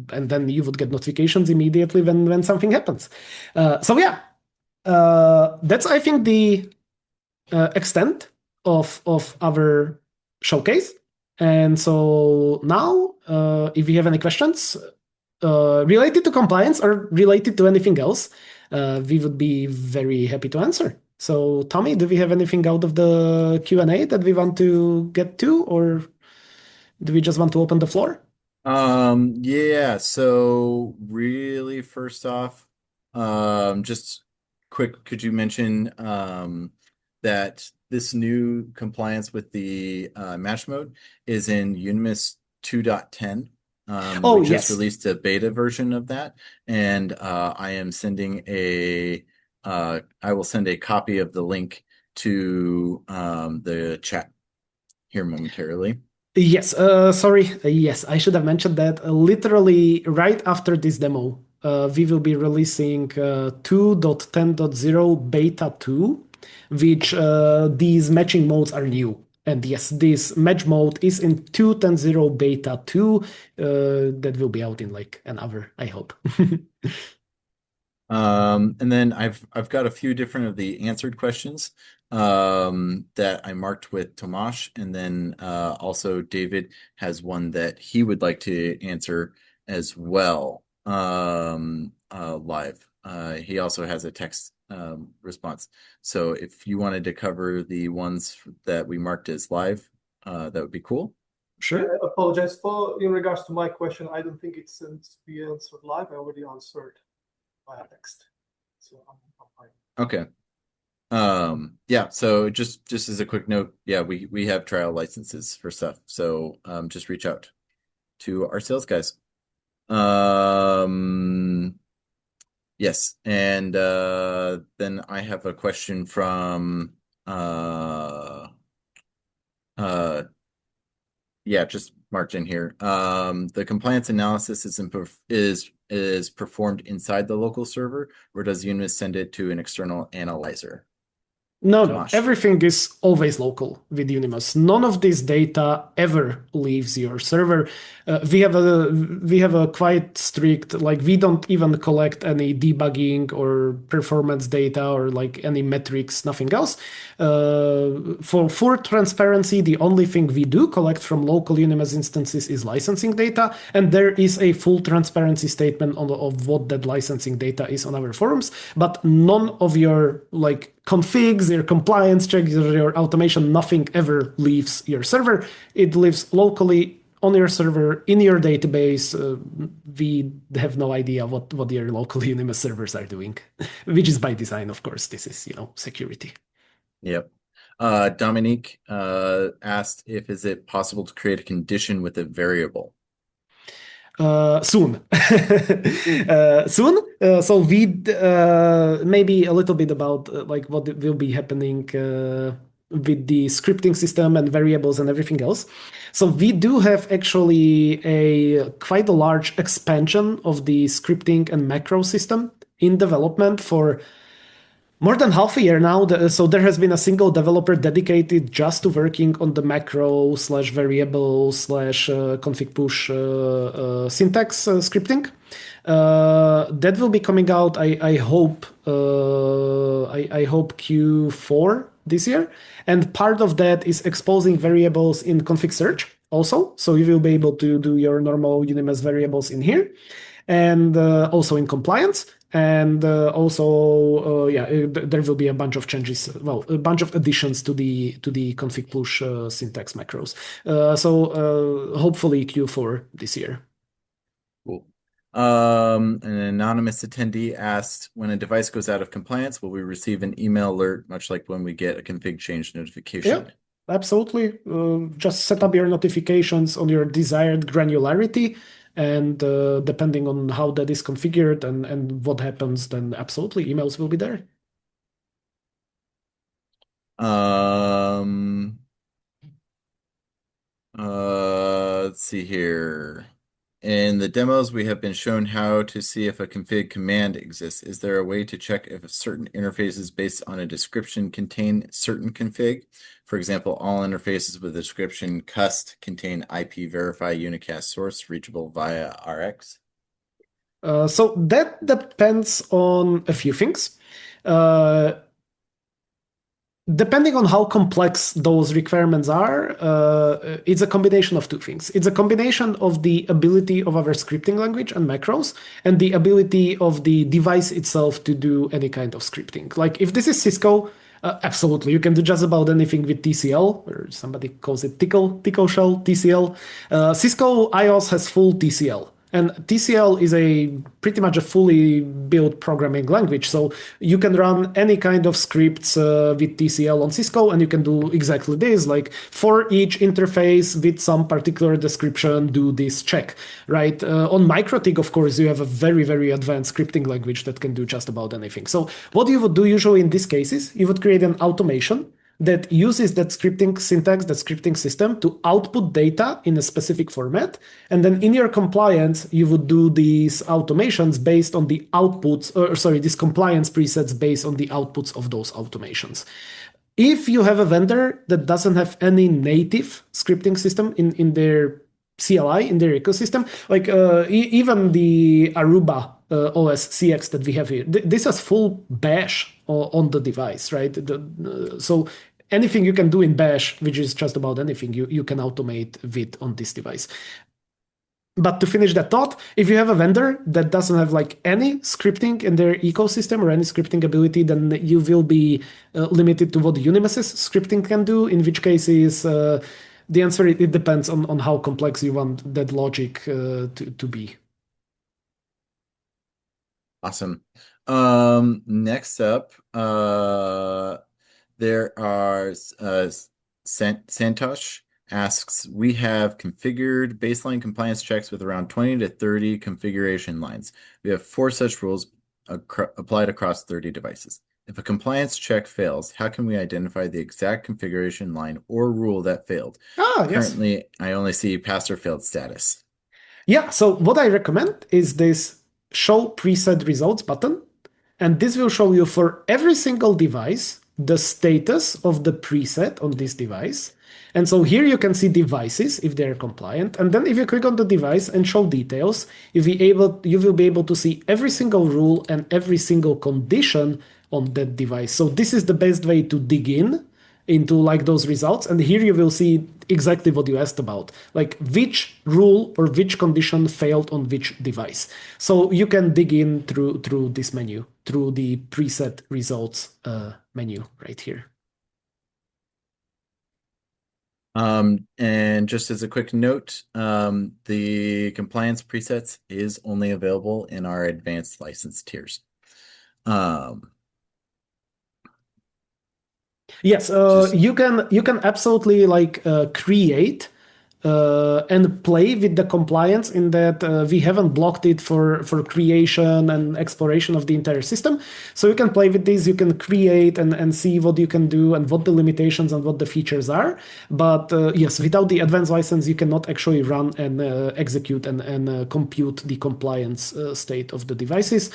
then you would get notifications immediately when something happens. That's I think the extent of our showcase. And so now, if you have any questions related to compliance or related to anything else, we would be very happy to answer. So, Tommy, do we have anything out of the Q&A that we want to get to, or do we just want to open the floor? So really first off, just quick, could you mention that this new compliance with the match mode is in Unimus 2.10. We just released a beta version of that, and I will send a copy of the link to the chat here momentarily. Yes, sorry. Yes, I should have mentioned that literally right after this demo, we will be releasing 2.10.0 beta 2, which these matching modes are new. And yes, this match mode is in 2.10.0 beta 2. That will be out in like an hour, I hope. And then I've got a few different of the answered questions that I marked with Tomas, and then also David has one that he would like to answer as well live. He also has a text response. So if you wanted to cover the ones that we marked as live, that would be cool. Sure. I apologize in regards to my question. I don't think it's to be answered live. I already answered via text, so I'm fine. Okay. So just as a quick note, we have trial licenses for stuff. So just reach out to our sales guys. Yes, and then I have a question from just marked in here. The compliance analysis is performed inside the local server, or does Unimus send it to an external analyzer? No, everything is always local with Unimus. None of this data ever leaves your server. We have a quite strict, like we don't even collect any debugging or performance data or like any metrics, nothing else. For full transparency, the only thing we do collect from local Unimus instances is licensing data, and there is a full transparency statement of what that licensing data is on our forums, but none of your like configs, your compliance checks, your automation, nothing ever leaves your server. It lives locally on your server, in your database, we have no idea what your local Unimus servers are doing, which is by design, of course. This is, security. Yep. Dominique asked is it possible to create a condition with a variable? Soon. Soon. So we maybe a little bit about what will be happening with the scripting system and variables and everything else. So we do have actually quite a large expansion of the scripting and macro system in development for more than half a year now. So there has been a single developer dedicated just to working on the macro / variable / config push syntax scripting. That will be coming out. I hope Q4 this year. And part of that is exposing variables in config search also. So you will be able to do your normal Unimus variables in here, and also in compliance. And also, there will be a bunch of changes. Well, a bunch of additions to the config push syntax macros. So hopefully Q4 this year. Cool. An anonymous attendee asked, when a device goes out of compliance, will we receive an email alert, much like when we get a config change notification? Yeah, absolutely. Just set up your notifications on your desired granularity. And depending on how that is configured and what happens, then absolutely emails will be there. Let's see here. In the demos, we have been shown how to see if a config command exists. Is there a way to check if certain interfaces based on a description contain certain config? For example, all interfaces with a description cust contain IP verify unicast source reachable via RX. So that depends on a few things. Depending on how complex those requirements are, it's a combination of two things. It's a combination of the ability of our scripting language and macros and the ability of the device itself to do any kind of scripting. Like if this is Cisco, absolutely, you can do just about anything with TCL, or somebody calls it tickle shell, TCL. Cisco IOS has full TCL. And TCL is pretty much a fully built programming language. So you can run any kind of scripts with TCL on Cisco, and you can do exactly this. Like for each interface with some particular description, do this check, right? On MikroTik, of course, you have a very, very advanced scripting language that can do just about anything. So what you would do usually in these cases, you would create an automation that uses that scripting syntax, that scripting system to output data in a specific format. And then in your compliance, you would do these automations based on the outputs, these compliance presets based on the outputs of those automations. If you have a vendor that doesn't have any native scripting system in their CLI, in their ecosystem, like even the Aruba OS-CX that we have here, this has full bash on the device, right? So anything you can do in bash, which is just about anything, you can automate with on this device. But to finish that thought, if you have a vendor that doesn't have like any scripting in their ecosystem or any scripting ability, then you will be limited to what Unimus's scripting can do, in which cases the answer, it depends on how complex you want that logic to be. Awesome. Next up, there are Santosh asks, we have configured baseline compliance checks with around 20 to 30 configuration lines. We have 4 such rules applied across 30 devices. If a compliance check fails, how can we identify the exact configuration line or rule that failed? Currently, yes. I only see passed or failed status. Yeah, so what I recommend is this show preset results button. And this will show you for every single device the status of the preset on this device. And so here you can see devices if they're compliant. And then if you click on the device and show details, you will be able to see every single rule and every single condition on that device. So this is the best way to dig into like those results. And here you will see exactly what you asked about, like which rule or which condition failed on which device. So you can dig in through this menu, through the preset results menu right here. And just as a quick note, the compliance presets is only available in our advanced license tiers. Yes, you can absolutely like create and play with the compliance in that we haven't blocked it for creation and exploration of the entire system. So you can play with this, you can create and see what you can do and what the limitations and what the features are. But yes, without the advanced license, you cannot actually run and execute and compute the compliance state of the devices.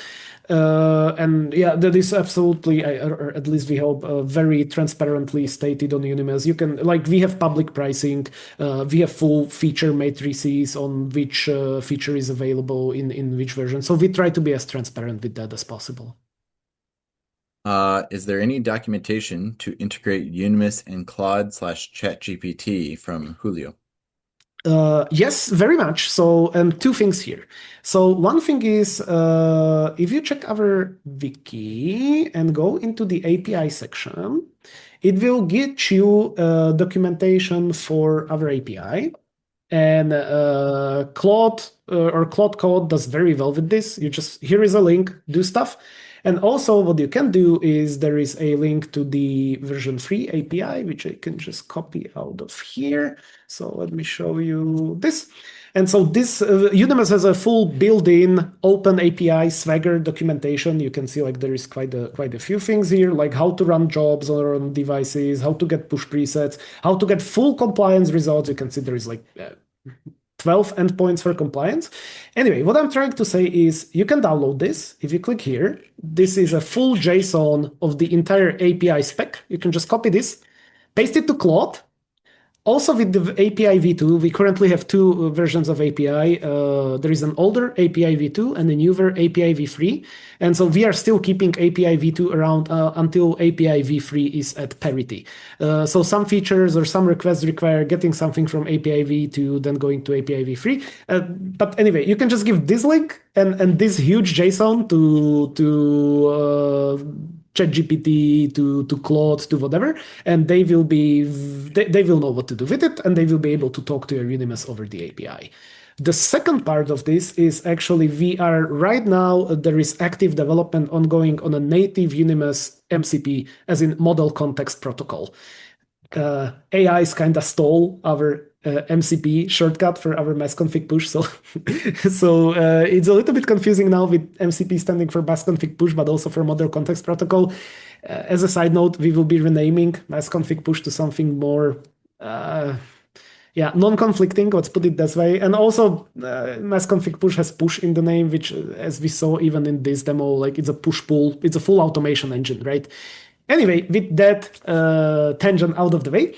And yeah, that is absolutely, or at least we hope, very transparently stated on Unimus. You can, like, we have public pricing, we have full feature matrices on which feature is available in which version. So we try to be as transparent with that as possible. Is there any documentation to integrate Unimus and Claude/ChatGPT from Julio? Yes, very much. So, and two things here. So, one thing is if you check our wiki and go into the API section, it will get you documentation for our API. And Claude or Claude Code does very well with this. You just, here is a link, do stuff. And also what you can do is there is a link to the version 3 API, which I can just copy out of here. So let me show you this. And so this Unimus has a full built-in open API Swagger documentation. You can see like there is quite a few things here, like how to run jobs on devices, how to get push presets, how to get full compliance results. You can see there is like 12 endpoints for compliance. Anyway, what I'm trying to say is you can download this. If you click here, this is a full JSON of the entire API spec. You can just copy this, paste it to Claude. Also with the API v2, we currently have two versions of API. There is an older API v2 and a newer API v3. And so we are still keeping API v2 around until API v3 is at parity. So some features or some requests require getting something from API v2, then going to API v3. But anyway, you can just give this link and this huge JSON to ChatGPT to Claude to whatever, and they will know what to do with it, and they will be able to talk to your Unimus over the API. The second part of this is actually we are right now there is active development ongoing on a native Unimus MCP, as in Model Context Protocol. AIs kind of stole our MCP shortcut for our mass config push. So, it's a little bit confusing now with MCP standing for mass config push, but also for model context protocol. As a side note, we will be renaming mass config push to something more, non-conflicting, let's put it this way. And also, mass config push has push in the name, which, as we saw even in this demo, like it's a push-pull, it's a full automation engine, right? Anyway, with that tangent out of the way,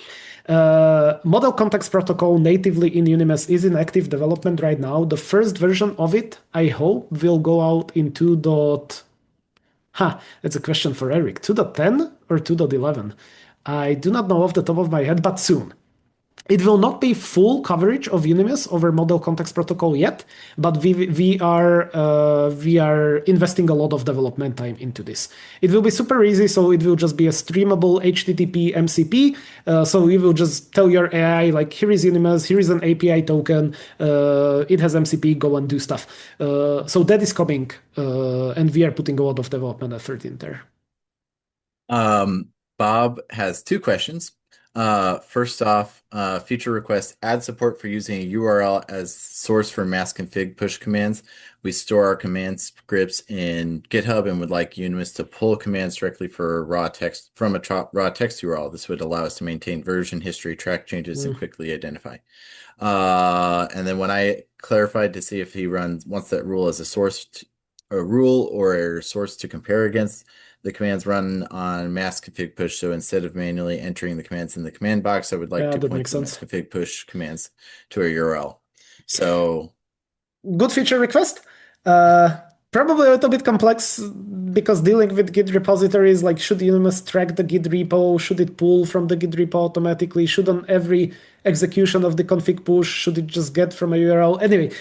Model Context Protocol natively in Unimus is in active development right now. The first version of it, I hope, will go out in 2. That's a question for Eric. 2.10 or 2.11? I do not know off the top of my head, but soon. It will not be full coverage of Unimus over Model Context Protocol yet, but we are investing a lot of development time into this. It will be super easy, so it will just be a streamable HTTP MCP. So you will just tell your AI, like, here is Unimus, here is an API token, it has MCP, go and do stuff. So that is coming, and we are putting a lot of development effort in there. Bob has two questions. First off, feature request, add support for using a URL as source for mass config push commands. We store our command scripts in GitHub and would like Unimus to pull commands directly for raw text from a raw text URL. This would allow us to maintain version history, track changes, and quickly identify. And then when I clarified to see if he wants that rule as a rule or a source to compare against, the commands run on mass config push. So instead of manually entering the commands in the command box, I would like to point the mass config push commands to a URL. So good feature request. Probably a little bit complex because dealing with Git repositories, like should Unimus track the Git repo? Should it pull from the Git repo automatically? Should on every execution of the config push, should it just get from a URL? Anyway,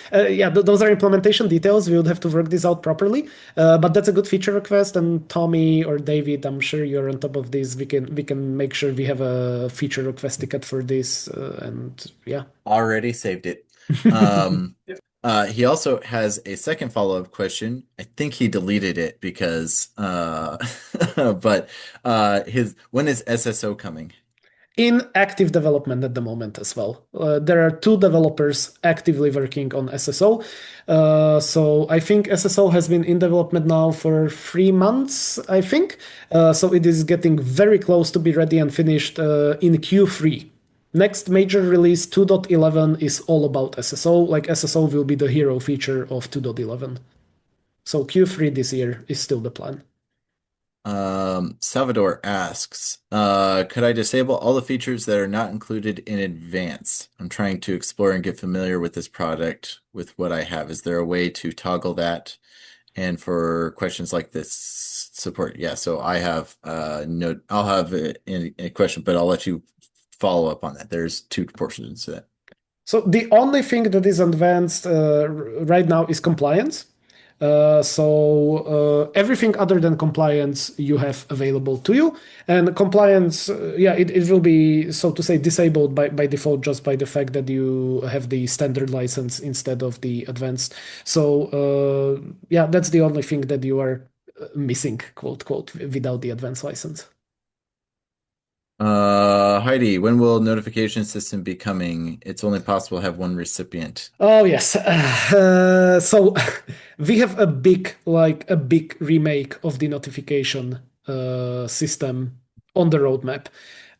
those are implementation details. We would have to work this out properly. But that's a good feature request. And Tommy or David, I'm sure you're on top of this. We can make sure we have a feature request ticket for this. And yeah. Already saved it. He also has a second follow-up question. I think he deleted it because, but when is SSO coming? In active development at the moment as well. There are 2 developers actively working on SSO. So I think SSO has been in development now for 3 months, I think. So it is getting very close to be ready and finished in Q3. Next major release 2.11 is all about SSO. Like SSO will be the hero feature of 2.11. So Q3 this year is still the plan. Salvador asks, could I disable all the features that are not included in advance? I'm trying to explore and get familiar with this product with what I have. Is there a way to toggle that? And for questions like this support, yeah. So I have I'll have a question, but I'll let you follow up on that. There's 2 portions to that. So the only thing that is advanced right now is compliance. So everything other than compliance you have available to you, and compliance, it will be, so to say, disabled by default just by the fact that you have the standard license instead of the advanced. So that's the only thing that you are missing, quote, quote, without the advanced license. Heidi, when will notification system be coming? It's only possible to have 1 recipient. Oh yes. So we have a big remake of the notification system on the roadmap.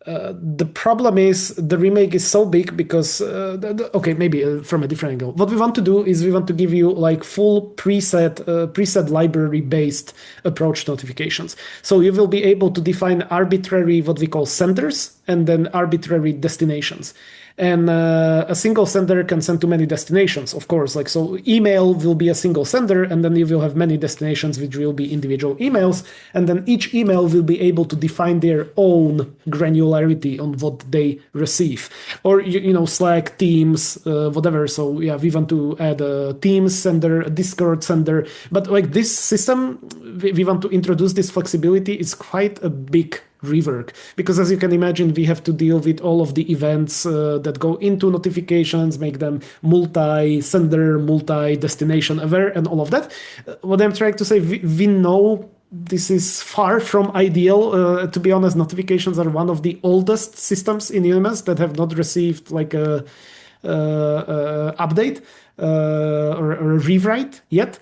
The problem is the remake is so big because maybe from a different angle. What we want to do is we want to give you like full preset library based approach notifications. So you will be able to define arbitrary what we call senders and then arbitrary destinations. And a single sender can send to many destinations, of course. Like, so email will be a single sender, and then you will have many destinations which will be individual emails. And then each email will be able to define their own granularity on what they receive. Or, Slack, Teams, whatever. So yeah, we want to add a Teams sender, a Discord sender. But like this system, we want to introduce this flexibility. It's quite a big rework, because as you can imagine, we have to deal with all of the events that go into notifications, make them multi-sender, multi-destination aware, and all of that. What I'm trying to say, we know this is far from ideal. To be honest, notifications are one of the oldest systems in Unimus that have not received like a update or a rewrite yet.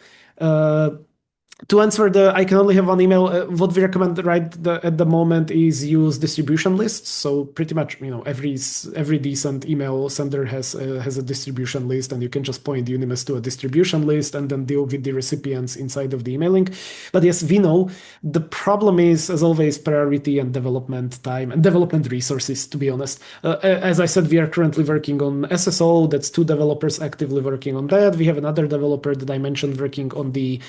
To answer I can only have 1 email. What we recommend at the moment is use distribution lists. So pretty much, every decent email sender has a distribution list, and you can just point Unimus to a distribution list and then deal with the recipients inside of the emailing. But yes, we know the problem is, as always, priority and development time and development resources, to be honest. As I said, we are currently working on SSO. That's 2 developers actively working on that. We have another developer that I mentioned working on the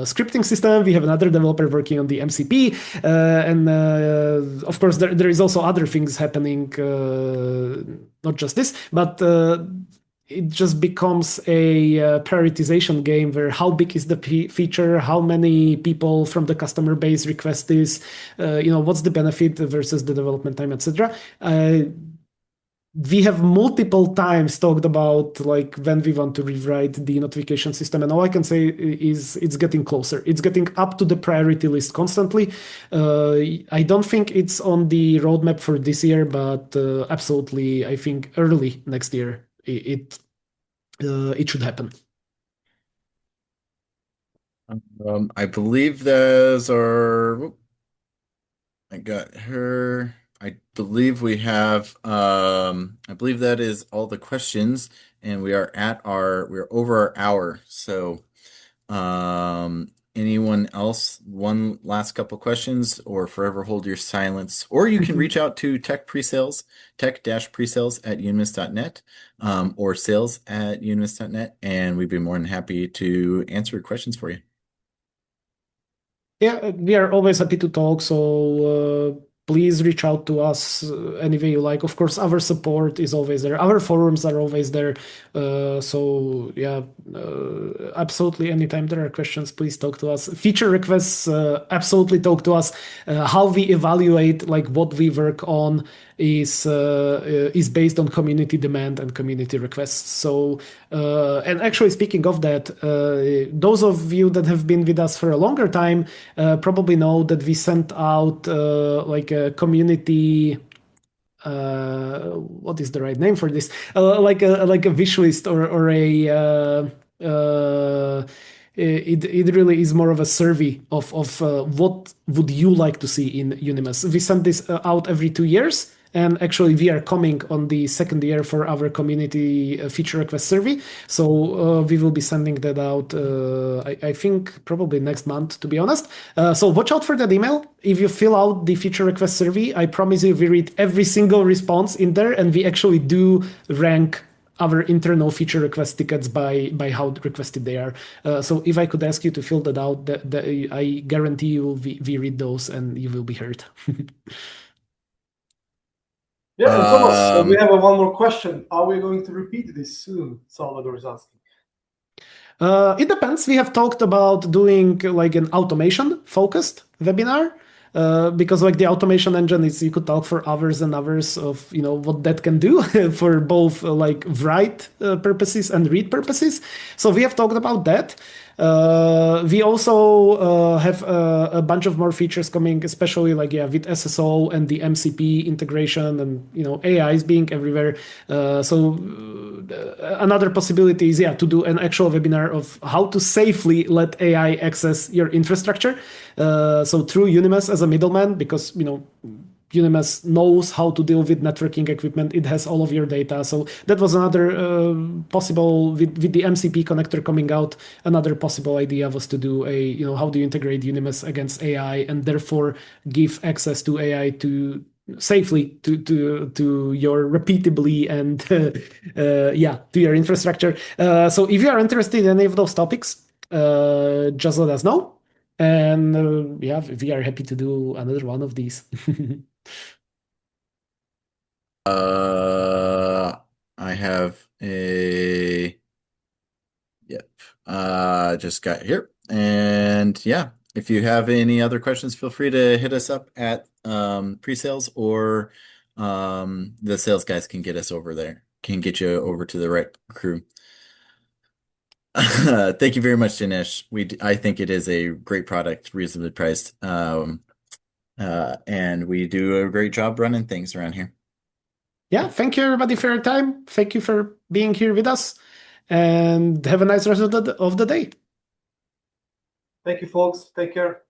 scripting system. We have another developer working on the MCP, and of course there is also other things happening, not just this, but it just becomes a prioritization game where how big is the feature, how many people from the customer base request this, what's the benefit versus the development time, etc. We have multiple times talked about like when we want to rewrite the notification system, and all I can say is it's getting closer. It's getting up to the priority list constantly. I don't think it's on the roadmap for this year, but absolutely, I think early next year it should happen. I believe those are. I got her. I believe we have. I believe that is all the questions, and we're over our hour. So, anyone else? One last couple questions, or forever hold your silence. Or you can reach out to tech-presales at unimus.net, or sales@unimus.net, and we'd be more than happy to answer questions for you. Yeah, we are always happy to talk. So please reach out to us any way you like. Of course, our support is always there. Our forums are always there. So yeah, absolutely. Anytime there are questions, please talk to us. Feature requests, absolutely talk to us. How we evaluate like what we work on is based on community demand and community requests. So and actually speaking of that, those of you that have been with us for a longer time probably know that we sent out like a community what is the right name for this? Like a wish list or a it really is more of a survey of what would you like to see in Unimus. We send this out every 2 years. And actually, we are coming on the second year for our community feature request survey. So we will be sending that out, I think, probably next month, to be honest. So watch out for that email. If you fill out the feature request survey, I promise you we read every single response in there, and we actually do rank our internal feature request tickets by how requested they are. So if I could ask you to fill that out, I guarantee you we read those and you will be heard. Yeah, and Thomas, we have one more question. Are we going to repeat this soon? Salvador is asking. It depends. We have talked about doing like an automation focused webinar. Because like the automation engine is, you could talk for hours and hours of what that can do for both like write purposes and read purposes. So we have talked about that. We also have a bunch of more features coming, especially like with SSO and the MCP integration, and AI is being everywhere. So another possibility is to do an actual webinar of how to safely let AI access your infrastructure. So through Unimus as a middleman, because Unimus knows how to deal with networking equipment. It has all of your data. So that was another possible, with the MCP connector coming out, another possible idea was to do how do you integrate Unimus against AI and therefore give access to AI to safely to your repeatably and to your infrastructure. So if you are interested in any of those topics, just let us know. And we are happy to do another one of these. I have just got here. And yeah, if you have any other questions, feel free to hit us up at pre-sales, or the sales guys can get us over there, can get you over to the right crew. Thank you very much, Dinesh. I think it is a great product, reasonably priced. And we do a great job running things around here. Yeah, thank you everybody for your time. Thank you for being here with us, and have a nice rest of the day. Thank you, folks. Take care.